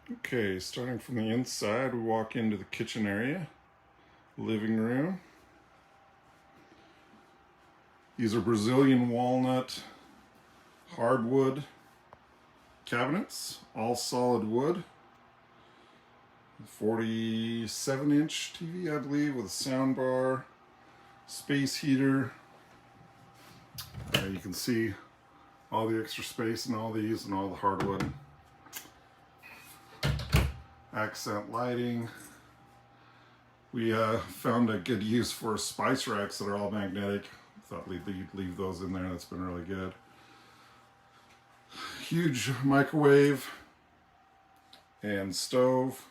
Okay, starting from the inside, we walk into the kitchen area, living room. These are Brazilian walnut hardwood cabinets, all solid wood. 47-inch TV, I believe, with a sound bar, space heater. You can see all the extra space in all these and all the hardwood. Accent lighting. We found a good use for spice racks that are all magnetic. Thought you'd leave those in there. That's been really good. Huge microwave and stove,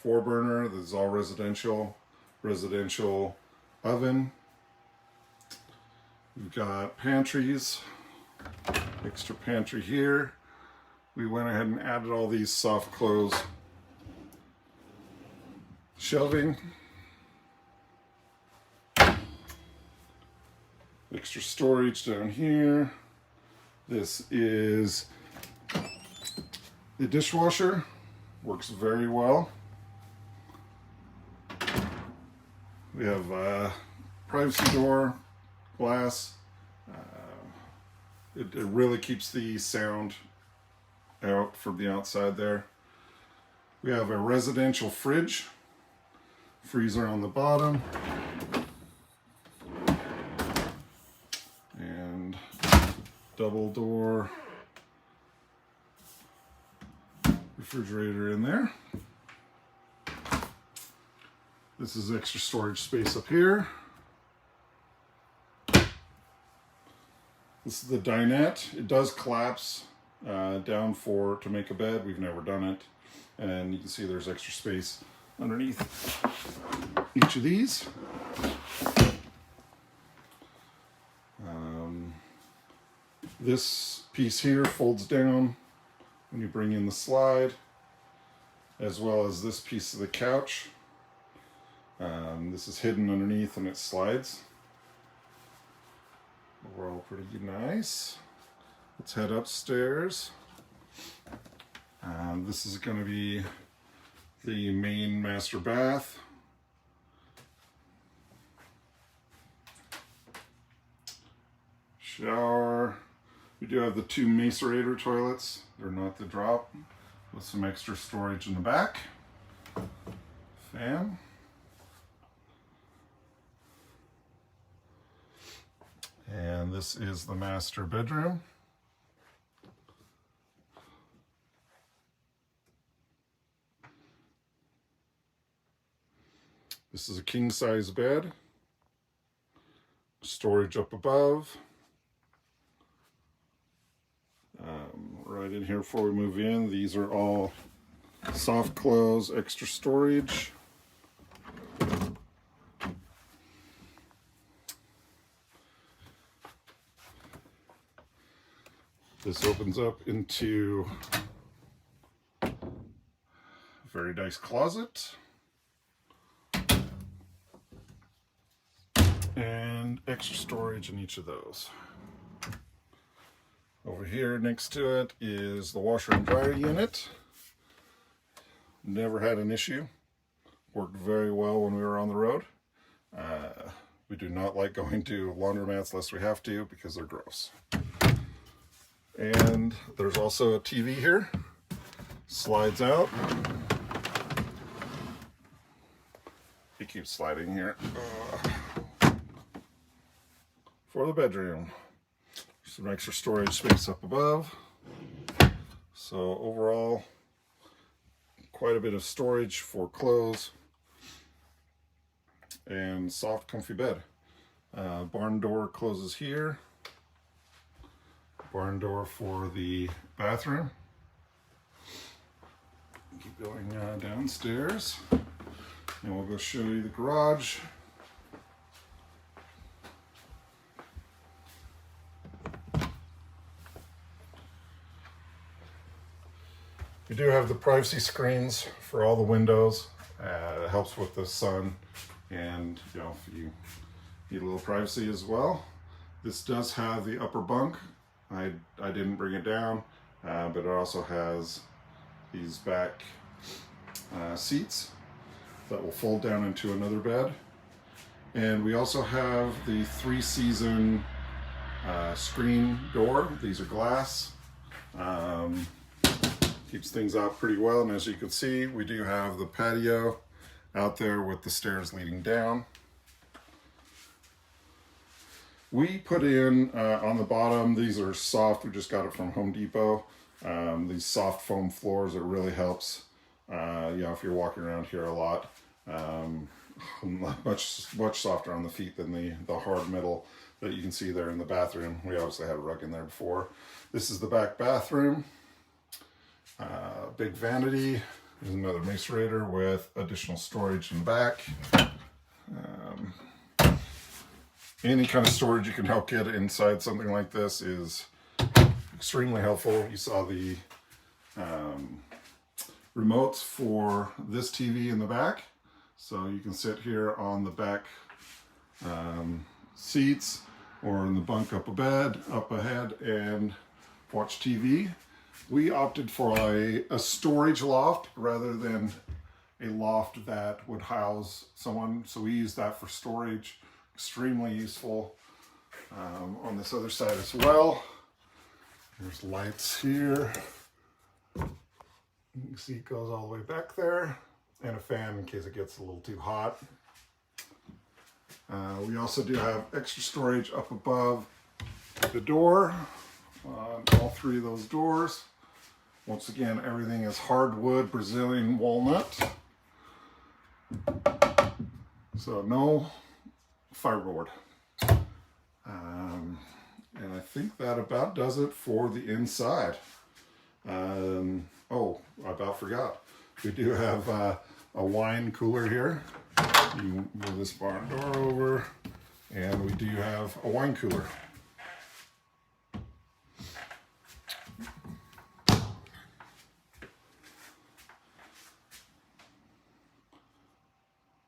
4-burner. This is all residential oven. We've got pantries, extra pantry here. We went ahead and added all these soft close shelving. Extra storage down here. This is the dishwasher. Works very well. We have privacy door, glass. It really keeps the sound out from the outside there. We have a residential fridge, freezer on the bottom, and double door refrigerator in there. This is extra storage space up here. This is the dinette. It does collapse down to make a bed. We've never done it. And you can see there's extra space underneath each of these. This piece here folds down when you bring in the slide, as well as this piece of the couch. This is hidden underneath and it slides. Overall pretty nice. Let's head upstairs. This is going to be the main master bath. Shower. We do have the 2 macerator toilets. They're not the drop, with some extra storage in the back. Fan. And this is the master bedroom. This is a king-size bed. Storage up above. Right in here before we move in, these are all soft close, extra storage. This opens up into a very nice closet. And extra storage in each of those. Over here next to it is the washer and dryer unit. Never had an issue. Worked very well when we were on the road. We do not like going to laundromats unless we have to because they're gross. And there's also a TV here. Slides out. It keeps sliding here. For the bedroom. Some extra storage space up above. So overall, quite a bit of storage for clothes and soft, comfy bed. Barn door closes here. Barn door for the bathroom. Keep going downstairs, and we'll go show you the garage. We do have the privacy screens for all the windows. It helps with the sun, and if you need a little privacy as well. This does have the upper bunk. I didn't bring it down, but it also has these back seats that will fold down into another bed. And we also have the 3-season screen door. These are glass. Keeps things out pretty well. And as you can see, we do have the patio out there with the stairs leading down. We put in on the bottom, these are soft, we just got it from Home Depot. These soft foam floors, it really helps, you know, if you're walking around here a lot. Much softer on the feet than the hard metal that you can see there in the bathroom. We obviously had a rug in there before. This is the back bathroom. Big vanity. There's another macerator with additional storage in the back. Any kind of storage you can help get inside something like this is extremely helpful. You saw the remotes for this TV in the back. So you can sit here on the back seats or in the bunk up ahead and watch TV. We opted for a storage loft rather than a loft that would house someone. So we use that for storage. Extremely useful. On this other side as well. There's lights here. You can see it goes all the way back there. And a fan in case it gets a little too hot. We also do have extra storage up above the door on all 3 of those doors. Once again, everything is hardwood Brazilian walnut. So no fiberboard. And I think that about does it for the inside. Oh, I about forgot. We do have a wine cooler here. You can move this barn door over, and we do have a wine cooler.